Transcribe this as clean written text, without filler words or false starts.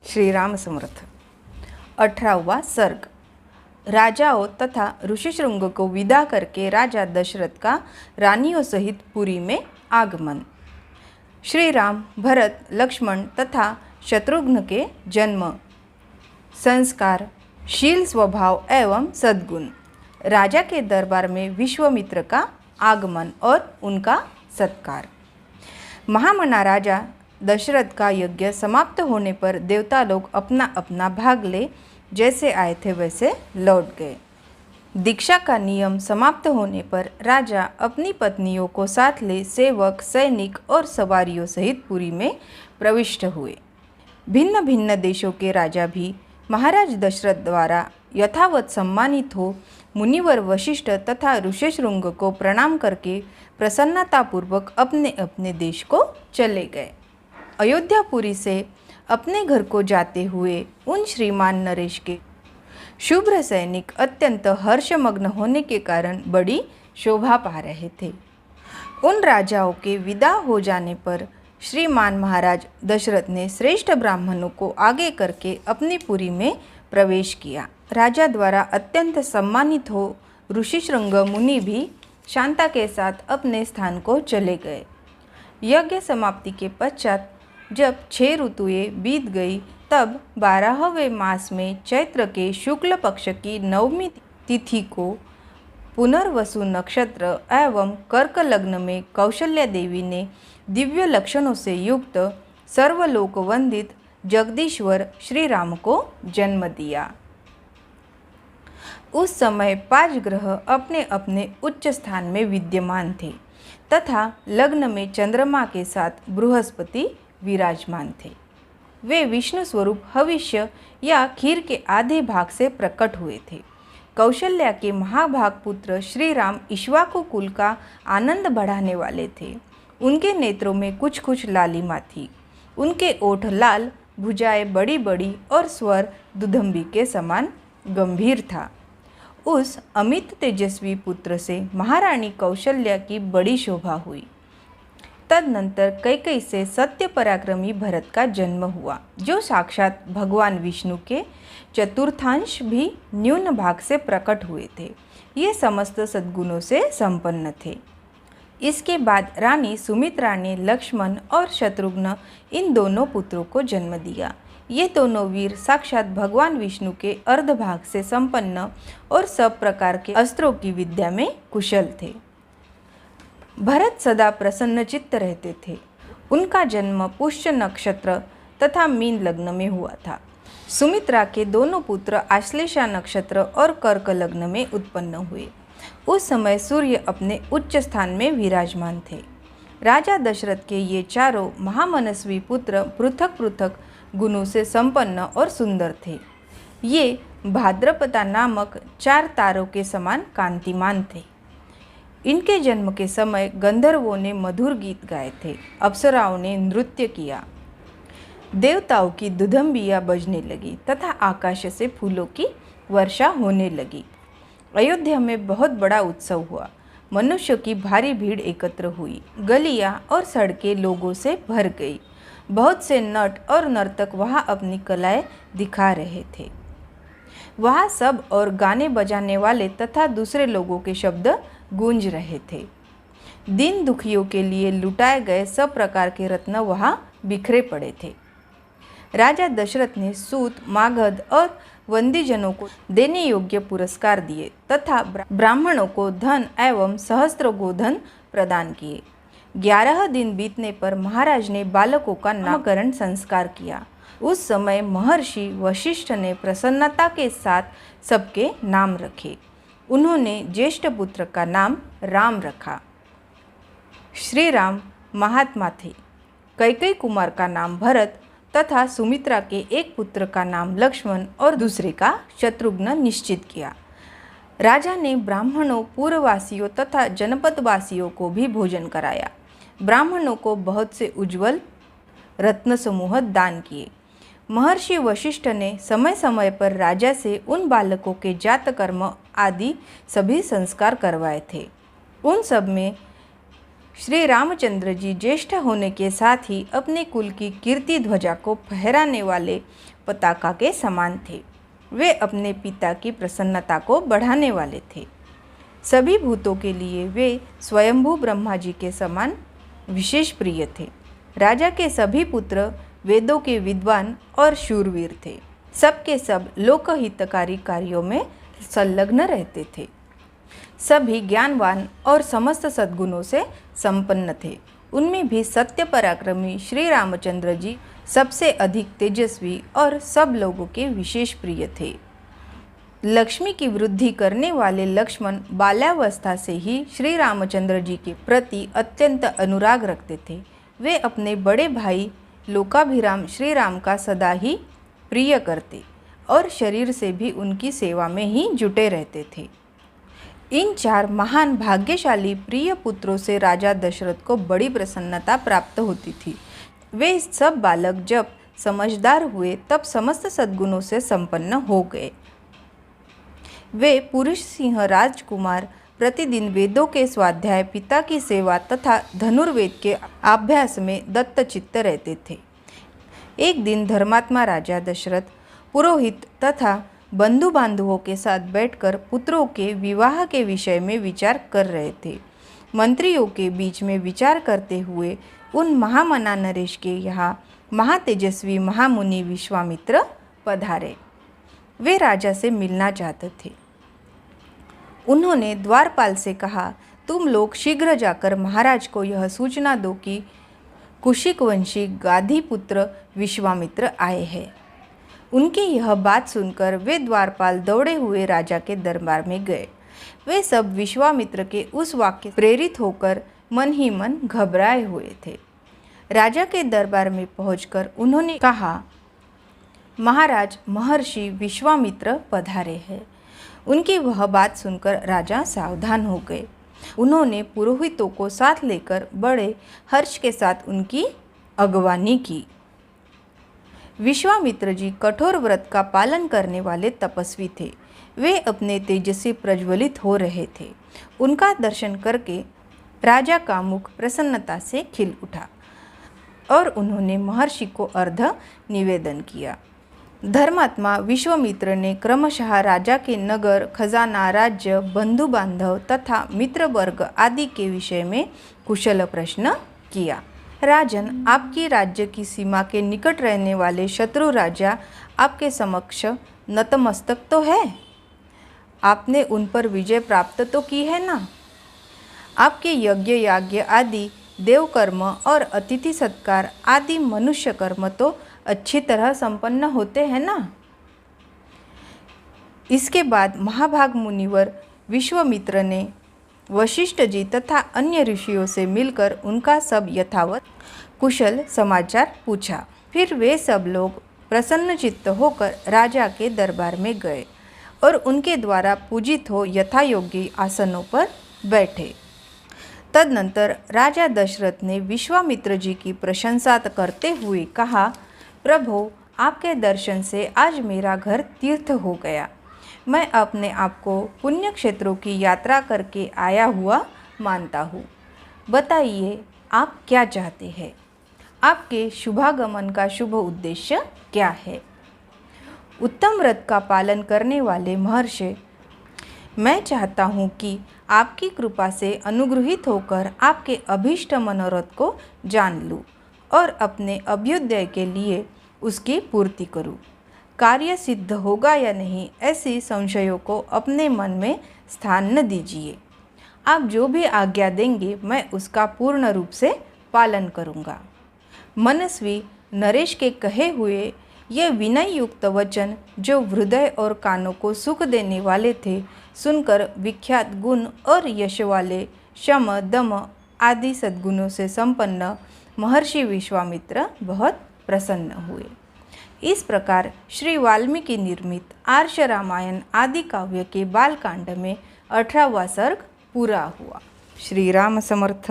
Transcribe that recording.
श्री राम समर्थ। 18वां सर्ग। राजाओं तथा ऋषिशृंग को विदा करके राजा दशरथ का रानियों सहित पुरी में आगमन। श्री राम, भरत, लक्ष्मण तथा शत्रुघ्न के जन्म, संस्कार, शील स्वभाव एवं सद्गुण। राजा के दरबार में विश्वामित्र का आगमन और उनका सत्कार। महामना राजा दशरथ का यज्ञ समाप्त होने पर देवता लोग अपना अपना भाग ले जैसे आए थे वैसे लौट गए। दीक्षा का नियम समाप्त होने पर राजा अपनी पत्नियों को साथ ले सेवक, सैनिक और सवारियों सहित पुरी में प्रविष्ट हुए। भिन्न भिन्न देशों के राजा भी महाराज दशरथ द्वारा यथावत सम्मानित हो मुनिवर वशिष्ठ तथा ऋषिशृंग को प्रणाम करके प्रसन्नतापूर्वक अपने अपने देश को चले गए। अयोध्यापुरी से अपने घर को जाते हुए उन श्रीमान नरेश के शुभ्र सैनिक अत्यंत हर्षमग्न होने के कारण बड़ी शोभा पा रहे थे। उन राजाओं के विदा हो जाने पर श्रीमान महाराज दशरथ ने श्रेष्ठ ब्राह्मणों को आगे करके अपनी पुरी में प्रवेश किया। राजा द्वारा अत्यंत सम्मानित हो ऋषिशृंग मुनि भी शांता के साथ अपने स्थान को चले गए। यज्ञ समाप्ति के पश्चात जब 6 ऋतुएं बीत गई तब 12वें मास में चैत्र के शुक्ल पक्ष की 9वीं तिथि को पुनर्वसु नक्षत्र एवं कर्क लग्न में कौशल्या देवी ने दिव्य लक्षणों से युक्त सर्वलोक वंदित जगदीश्वर श्री राम को जन्म दिया। उस समय 5 ग्रह अपने अपने उच्च स्थान में विद्यमान थे तथा लग्न में चंद्रमा के साथ बृहस्पति विराजमान थे। वे विष्णु स्वरूप हविष्य या खीर के आधे भाग से प्रकट हुए थे। कौशल्या के महाभाग पुत्र श्री राम इक्ष्वाकु कुल का आनंद बढ़ाने वाले थे। उनके नेत्रों में कुछ कुछ लालिमा थी। उनके ओठ लाल, भुजाएं बड़ी बड़ी और स्वर दुदंबी के समान गंभीर था। उस अमित तेजस्वी पुत्र से महारानी कौशल्या की बड़ी शोभा हुई। तदनंतर कैकेयी से सत्य पराक्रमी भरत का जन्म हुआ, जो साक्षात भगवान विष्णु के चतुर्थांश भी न्यून भाग से प्रकट हुए थे। ये समस्त सद्गुणों से संपन्न थे। इसके बाद रानी सुमित्रा ने लक्ष्मण और शत्रुघ्न इन दोनों पुत्रों को जन्म दिया। ये दोनों वीर साक्षात भगवान विष्णु के अर्धभाग से संपन्न और सब प्रकार के अस्त्रों की विद्या में कुशल थे। भरत सदा प्रसन्न चित्त रहते थे। उनका जन्म पुष्य नक्षत्र तथा मीन लग्न में हुआ था। सुमित्रा के दोनों पुत्र आश्लेषा नक्षत्र और कर्क लग्न में उत्पन्न हुए। उस समय सूर्य अपने उच्च स्थान में विराजमान थे। राजा दशरथ के ये चारों महामनस्वी पुत्र पृथक पृथक गुणों से संपन्न और सुंदर थे। ये भाद्रपदा नामक 4 तारों के समान कांतिमान थे। इनके जन्म के समय गंधर्वों ने मधुर गीत गाए थे, अप्सराओं ने नृत्य किया, देवताओं की दुदंबियाँ बजने लगी तथा आकाश से फूलों की वर्षा होने लगी। अयोध्या में बहुत बड़ा उत्सव हुआ। मनुष्यों की भारी भीड़ एकत्र हुई। गलियाँ और सड़कें लोगों से भर गई। बहुत से नट और नर्तक वहाँ अपनी कलाएं दिखा रहे थे। वहाँ सब और गाने बजाने वाले तथा दूसरे लोगों के शब्द गूंज रहे थे। दीन दुखियों के लिए लुटाए गए सब प्रकार के रत्न वहाँ बिखरे पड़े थे। राजा दशरथ ने सूत, मागध और वंदीजनों को देने योग्य पुरस्कार दिए तथा ब्राह्मणों को धन एवं सहस्त्र गोधन प्रदान किए। 11 दिन बीतने पर महाराज ने बालकों का नामकरण संस्कार किया। उस समय महर्षि वशिष्ठ ने प्रसन्नता के साथ सबके नाम रखे। उन्होंने ज्येष्ठ पुत्र का नाम राम रखा। श्री राम महात्मा थे। कैकेयी कुमार का नाम भरत तथा सुमित्रा के एक पुत्र का नाम लक्ष्मण और दूसरे का शत्रुघ्न निश्चित किया। राजा ने ब्राह्मणों, पूर्ववासियों तथा जनपदवासियों को भी भोजन कराया। ब्राह्मणों को बहुत से उज्ज्वल रत्न समूह दान किए। महर्षि वशिष्ठ ने समय समय पर राजा से उन बालकों के जात कर्म आदि सभी संस्कार करवाए थे। उन सब में श्री रामचंद्र जी ज्येष्ठ होने के साथ ही अपने कुल की कीर्ति ध्वजा को फहराने वाले पताका के समान थे। वे अपने पिता की प्रसन्नता को बढ़ाने वाले थे। सभी भूतों के लिए वे स्वयंभू ब्रह्मा जी के समान विशेष प्रिय थे। राजा के सभी पुत्र वेदों के विद्वान और शूरवीर थे। सबके सब लोकहितकारी कार्यों में संलग्न रहते थे। सभी ज्ञानवान और समस्त सद्गुणों से संपन्न थे। उनमें भी सत्य पराक्रमी श्री रामचंद्र जी सबसे अधिक तेजस्वी और सब लोगों के विशेष प्रिय थे। लक्ष्मी की वृद्धि करने वाले लक्ष्मण बाल्यावस्था से ही श्री रामचंद्र जी के प्रति अत्यंत अनुराग रखते थे। वे अपने बड़े भाई लोकाभिराम श्री राम का सदा ही प्रिय करते और शरीर से भी उनकी सेवा में ही जुटे रहते थे। इन 4 महान भाग्यशाली प्रिय पुत्रों से राजा दशरथ को बड़ी प्रसन्नता प्राप्त होती थी। वे सब बालक जब समझदार हुए तब समस्त सद्गुणों से संपन्न हो गए। वे पुरुष सिंह राजकुमार प्रतिदिन वेदों के स्वाध्याय, पिता की सेवा तथा धनुर्वेद के अभ्यास में दत्तचित्त रहते थे। एक दिन धर्मात्मा राजा दशरथ पुरोहित तथा बंधु बांधवों के साथ बैठकर पुत्रों के विवाह के विषय में विचार कर रहे थे। मंत्रियों के बीच में विचार करते हुए उन महामना नरेश के यहाँ महातेजस्वी महामुनि विश्वामित्र पधारे। वे राजा से मिलना चाहते थे। उन्होंने द्वारपाल से कहा, तुम लोग शीघ्र जाकर महाराज को यह सूचना दो कि कुशिक वंशी गाधी पुत्र विश्वामित्र आए हैं। उनकी यह बात सुनकर वे द्वारपाल दौड़े हुए राजा के दरबार में गए। वे सब विश्वामित्र के उस वाक्य प्रेरित होकर मन ही मन घबराए हुए थे। राजा के दरबार में पहुंचकर उन्होंने कहा, महाराज, महर्षि विश्वामित्र पधारे हैं। उनकी वह बात सुनकर राजा सावधान हो गए। उन्होंने पुरोहितों को साथ लेकर बड़े हर्ष के साथ उनकी अगवानी की। विश्वामित्र जी कठोर व्रत का पालन करने वाले तपस्वी थे। वे अपने तेज से प्रज्वलित हो रहे थे। उनका दर्शन करके राजा का मुख प्रसन्नता से खिल उठा और उन्होंने महर्षि को अर्घ्य निवेदन किया। धर्मात्मा विश्वामित्र ने क्रमशः राजा के नगर, खजाना, राज्य, बंधु बांधव तथा मित्र वर्ग आदि के विषय में कुशल प्रश्न किया। राजन, आपकी राज्य की सीमा के निकट रहने वाले शत्रु राजा आपके समक्ष नतमस्तक तो है। आपने उन पर विजय प्राप्त तो की है ना। आपके यज्ञ याज्ञ आदि देवकर्म और अतिथि सत्कार आदि मनुष्य कर्म तो अच्छी तरह संपन्न होते हैं ना। इसके बाद महाभाग मुनिवर विश्वामित्र ने वशिष्ठ जी तथा अन्य ऋषियों से मिलकर उनका सब यथावत कुशल समाचार पूछा। फिर वे सब लोग प्रसन्न चित्त होकर राजा के दरबार में गए और उनके द्वारा पूजित हो यथायोग्य आसनों पर बैठे। तदनंतर राजा दशरथ ने विश्वामित्र जी की प्रशंसा करते हुए कहा, प्रभु, आपके दर्शन से आज मेरा घर तीर्थ हो गया। मैं अपने आप को पुण्य क्षेत्रों की यात्रा करके आया हुआ मानता हूँ। बताइए, आप क्या चाहते हैं? आपके शुभागमन का शुभ उद्देश्य क्या है? उत्तम व्रत का पालन करने वाले महर्षि, मैं चाहता हूँ कि आपकी कृपा से अनुग्रहित होकर आपके अभीष्ट मनोरथ को जान लूँ और अपने अभ्युदय के लिए उसकी पूर्ति करूँ। कार्य सिद्ध होगा या नहीं, ऐसी संशयों को अपने मन में स्थान न दीजिए। आप जो भी आज्ञा देंगे मैं उसका पूर्ण रूप से पालन करूँगा। मनस्वी नरेश के कहे हुए ये विनय युक्त वचन, जो हृदय और कानों को सुख देने वाले थे, सुनकर विख्यात गुण और यश वाले शम, दम आदि सद्गुणों से संपन्न महर्षि विश्वामित्र बहुत प्रसन्न हुए। इस प्रकार श्री वाल्मीकि निर्मित आर्ष रामायण आदि काव्य के बालकांड में 18वां सर्ग पूरा हुआ। श्री राम समर्थ।